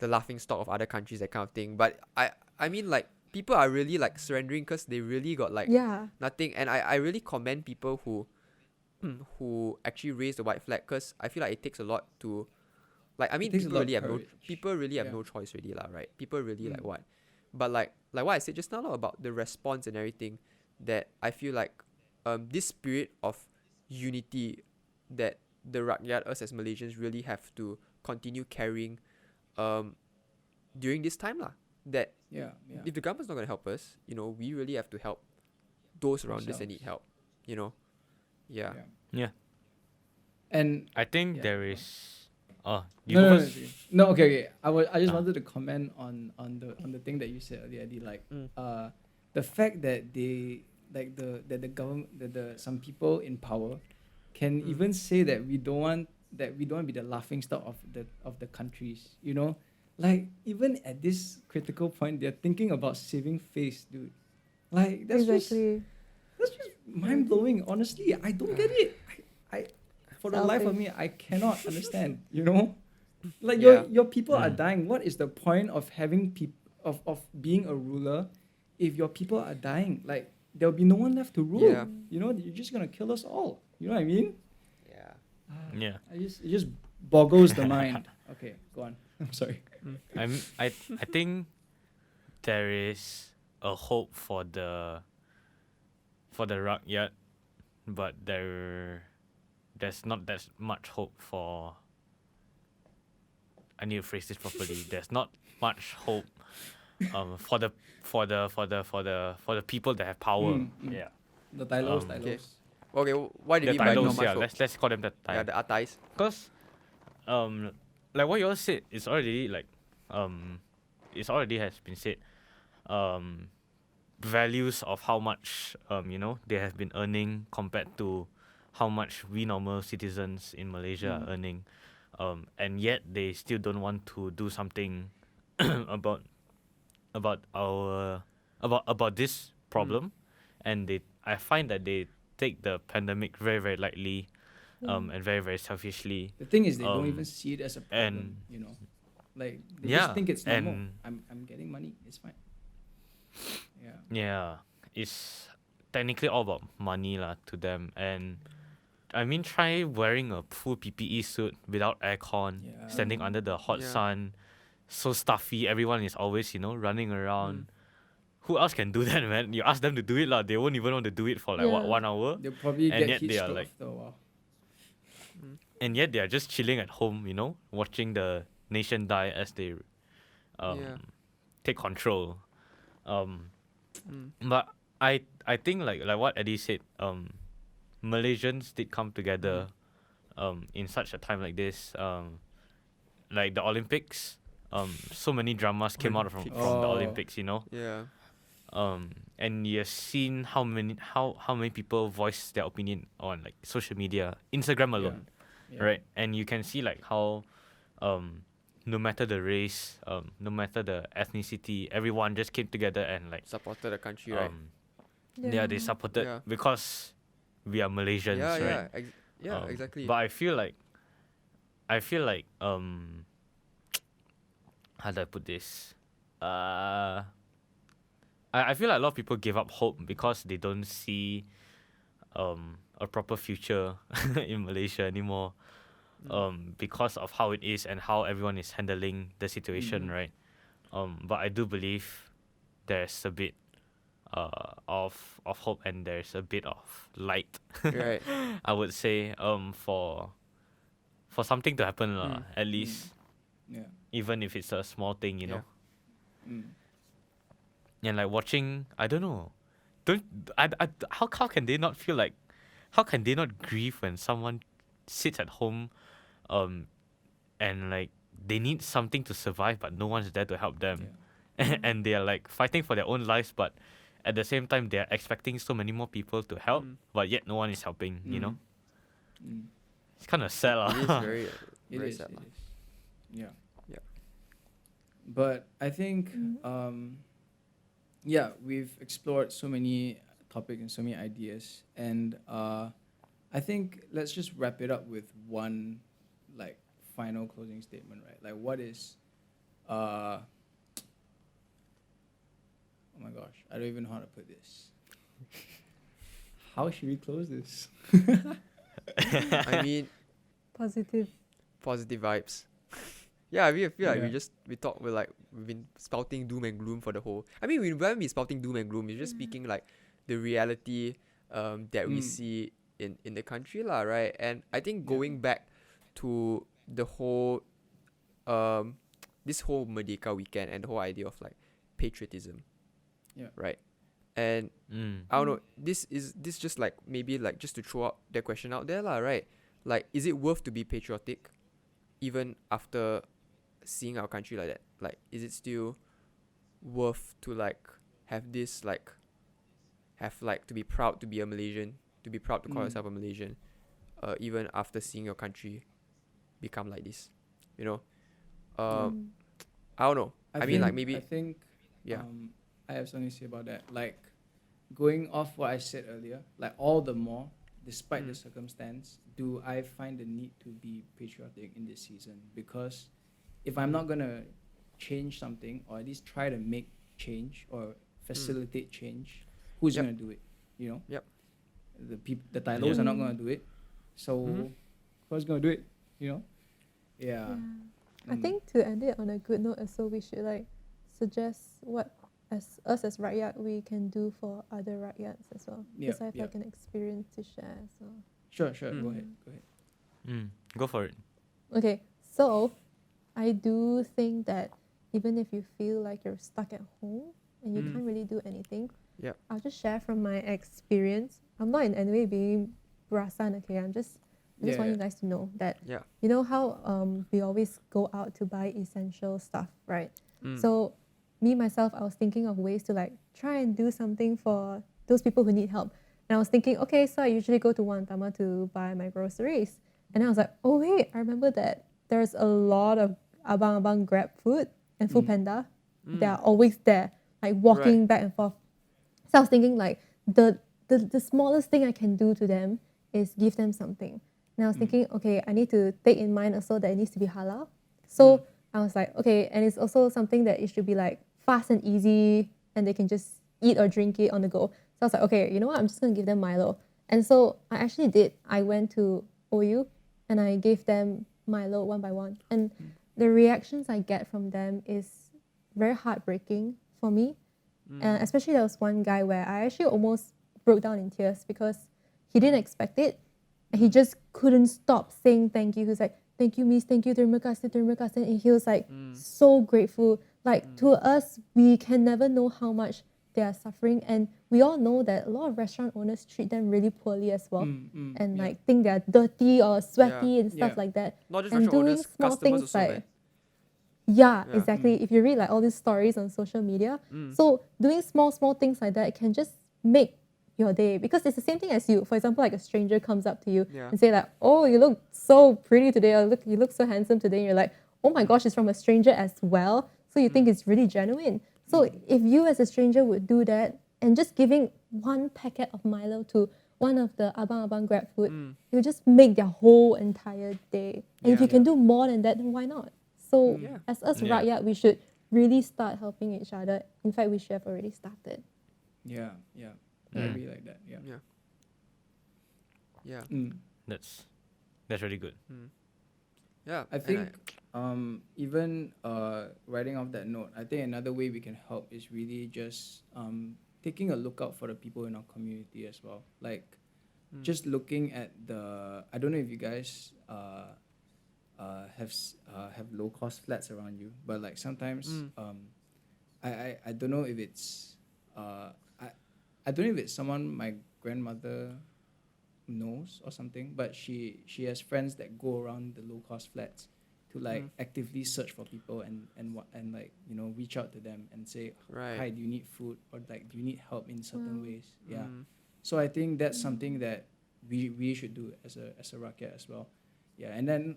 the laughing stock of other countries, that kind of thing. But I mean, like, people are really like surrendering because they really got like
Yeah.
nothing, and I really commend people who actually raise the white flag, because I feel like it takes a lot to, like, I mean,
takes a
people
lot of
really have
courage.
people really have
Yeah.
no choice really lah, right? People really like what, but like what I said just now lah about the response and everything, that I feel like this spirit of unity that the rakyat, us as Malaysians, really have to continue carrying during this time lah. That
yeah.
if the government's not gonna help us, you know, we really have to help those around us that need help, you know. Yeah.
Yeah.
And
I think
Yeah,
there
go on.
is. Oh, you
no,
go
no, no,
first.
it's okay. No, okay. I just
Ah.
wanted to comment on the thing that you said earlier, Eddie, like the fact that they like the government, the some people in power can even say that we don't want to be the laughing stock of the countries, you know. Like even at this critical point, they're thinking about saving face, dude. Like that's just mind blowing. Honestly, I don't get it. I for the life of me, I cannot understand. You know, like
Yeah.
your people are dying. What is the point of having of being a ruler if your people are dying? Like there'll be no one left to rule.
Yeah.
You know, you're just gonna kill us all. You know what I mean?
Yeah.
Yeah.
It just boggles the mind. Okay, go on. I'm sorry.
I think there is a hope for the rakyat, but there's not that much hope for. I need to phrase this properly. There's not much hope for the people that have power. Yeah.
The Tylos,
Okay.
Tylos.
Okay, why do
The
you mean by not
Tylos,
much
yeah.
hope?
Let's call them the
Yeah,
Tylos.
the Atais.
Because like what you all said, it's already like it's already has been said. Values of how much they have been earning compared to how much we normal citizens in Malaysia are earning, and yet they still don't want to do something about about this problem, and I find that they take the pandemic very very lightly, and very very selfishly.
The thing is, they don't even see it as a problem.
and-
You know, like they
Yeah,
just think it's normal.
and-
I'm getting money. It's fine. Yeah.
Yeah, it's technically all about money lah to them, and I mean, try wearing a full PPE suit without aircon,
Yeah.
standing under the hot
Yeah.
sun, so stuffy. Everyone is always running around. Who else can do that, man? You ask them to do it lah, they won't even want to do it for like
Yeah.
1 hour,
They'll probably
And
get
yet
heat
they are
stroke
like-
after a while.
and yet they are just chilling at home, watching the nation die as they
Yeah.
take control. But I think like what Eddie said, Malaysians did come together in such a time like this. Like the Olympics, so many dramas came out from the
Oh.
Olympics,
Yeah.
and you've seen how many people voice their opinion on like social media, Instagram alone,
Yeah.
right? And you can see like how no matter the race, no matter the ethnicity, everyone just came together and like
Supported the country, right?
yeah, they supported
Yeah.
because we are Malaysians,
Yeah,
right?
yeah. Exactly.
But I feel like how do I put this? I feel like a lot of people give up hope because they don't see a proper future in Malaysia anymore. Because of how it is and how everyone is handling the situation, right? But I do believe there's a bit of hope and there's a bit of light.
Right.
I would say for something to happen at least,
Yeah.
even if it's a small thing, you know.
Mm.
And like watching, I don't know, how can they not feel like, how can they not grieve when someone sits at home, and like they need something to survive, but no one's there to help them, and they are like fighting for their own lives, but at the same time they are expecting so many more people to help, but yet no one is helping. You know,
Mm.
it's kind of sad,
It is
lah.
very,
It
very
is,
sad.
it
lah.
is. Yeah.
Yeah.
But I think, we've explored so many topics and so many ideas, and I think let's just wrap it up with one, like, final closing statement, right? Like, what is, oh my gosh, I don't even know how to put this. How should we close this?
I mean,
Positive.
positive vibes. Yeah, I feel like
Yeah.
we've been spouting doom and gloom for the whole. I mean, we haven't been spouting doom and gloom. We're just speaking like the reality that we see in the country, lah, right? And I think going back to the whole this whole Merdeka weekend and the whole idea of like patriotism, right? And I don't know. This just like maybe like just to throw out the question out there, lah, right? Like, is it worth to be patriotic, even after seeing our country like that? Like, is it still worth to like have this like to be proud to be a Malaysian, to be proud to call yourself a Malaysian, even after seeing your country become like this, you know? I don't know. I mean, like maybe
I think
yeah.
I have something to say about that. Like, going off what I said earlier, like, all the more, despite the circumstance, do I find the need to be patriotic in this season? Because if I'm not gonna change something, or at least try to make change or facilitate change, who's
Yep.
gonna do it? You know?
Yep.
The Tylos are not gonna do it. So who's gonna do it? You know? Yeah.
I think to end it on a good note, so we should like suggest what as rakyat we can do for other rakyats as well. Because I have like an experience to share. So
Sure. Go ahead.
Go for it.
okay, so I do think that even if you feel like you're stuck at home and you can't really do anything,
Yep.
I'll just share from my experience. I'm not in any way being brasan, okay? I just want you guys to know that
Yeah.
you know how we always go out to buy essential stuff, right?
Mm.
So me myself, I was thinking of ways to like try and do something for those people who need help. And I was thinking, okay, so I usually go to Wantama to buy my groceries. And I was like, oh wait, I remember that there's a lot of abang Grab food and Food Panda. They are always there, like walking
Right.
back and forth. So I was thinking like the smallest thing I can do to them is give them something. And I was thinking, okay, I need to take in mind also that it needs to be halal. So I was like, okay, and it's also something that it should be like fast and easy and they can just eat or drink it on the go. So I was like, okay, you know what? I'm just gonna give them Milo. And so I actually did. I went to OU and I gave them Milo one by one. And the reactions I get from them is very heartbreaking for me. Especially there was one guy where I actually almost broke down in tears because he didn't expect it. And he just couldn't stop saying thank you. He was like, thank you, miss, thank you, terima kasih, terima kasih. And he was like so grateful. Like to us, we can never know how much they are suffering. And we all know that a lot of restaurant owners treat them really poorly as well. And like think they're dirty or sweaty and stuff like that.
Not just
and
restaurant
doing
owners,
small
customers
things
also,
like
man.
yeah,
Yeah.
exactly. If you read like all these stories on social media, so doing small things like that can just make your day because it's the same thing as you. For example, like a stranger comes up to you
Yeah.
and say like, "Oh, you look so pretty today," or "Look, you look so handsome today." And you're like, "Oh my gosh, it's from a stranger as well." So you think it's really genuine. So if you as a stranger would do that and just giving one packet of Milo to one of the abang Grab food, it would just make their whole entire day. And if
Yeah.
you can do more than that, then why not? So
Yeah.
as us
Yeah.
rakyat, we should really start helping each other. In fact, we should have already started.
Yeah. I really like that. Yeah.
Yeah. Yeah.
That's really good.
Yeah.
I
and
think even writing off that note, I think another way we can help is really just taking a look out for the people in our community as well. Like just looking at the I don't know if you guys have low cost flats around you, but like sometimes I don't know if it's I don't know if it's someone my grandmother knows or something, but she has friends that go around the low cost flats to like actively search for people and like reach out to them and say,
Right.
hi, do you need food, or like do you need help in certain ways? Yeah. So I think that's something that we should do as a rakyat as well. Yeah. And then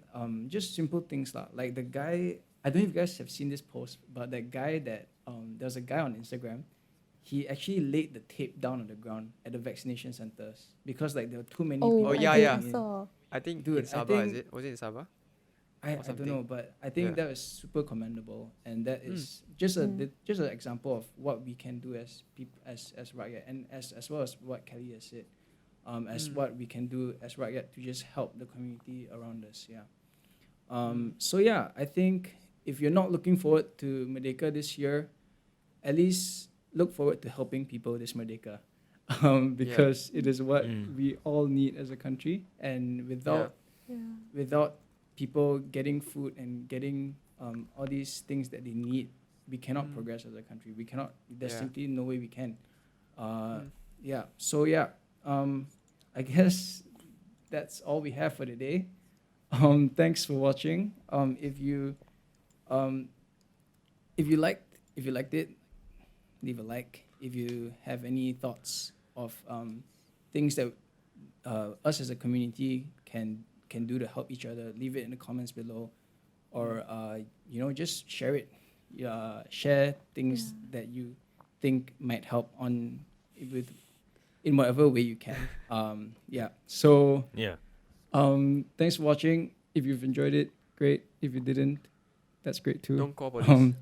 just simple things like the guy, I don't know if you guys have seen this post, but that guy that there's a guy on Instagram. He actually laid the tape down on the ground at the vaccination centers because like there were too many people.
Oh, yeah,
I did,
yeah.
I saw.
I think
Dude,
in
I
Sabah,
think-
is it? Was it in Sabah?
I don't
something.
know, but I think
Yeah.
that was super commendable, and that is just just an example of what we can do as people as rakyat, and as well as what Kelly has said, as what we can do as rakyat to just help the community around us. Yeah. So yeah, I think if you're not looking forward to Merdeka this year, at least look forward to helping people this Merdeka, because it is what we all need as a country, and without people getting food and getting all these things that they need, we cannot progress as a country. We cannot. There's simply no way we can. Yeah. So yeah, I guess that's all we have for today. Thanks for watching. If you liked it, leave a like. If you have any thoughts of things that us as a community can do to help each other, leave it in the comments below, or just share it. Share things that you think might help in whatever way you can. So
Yeah.
thanks for watching. If you've enjoyed it, great. If you didn't, that's great too.
Don't call police.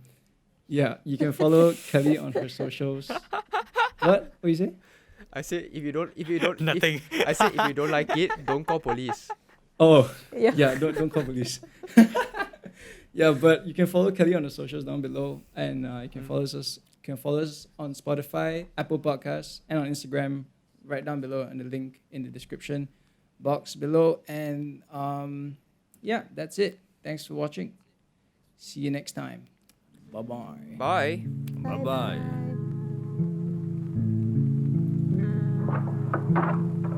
Yeah, you can follow Kelly on her socials. What you say?
I said if you don't
Nothing.
I said if you don't like it, don't call police.
Oh,
Yeah.
yeah. Don't call police. Yeah, but you can follow Kelly on the socials down below, and you can follow us. You can follow us on Spotify, Apple Podcasts, and on Instagram, right down below, and the link in the description box below. And yeah, that's it. Thanks for watching. See you next time. Bye-bye.
Bye.
Bye bye.
Bye.
Bye.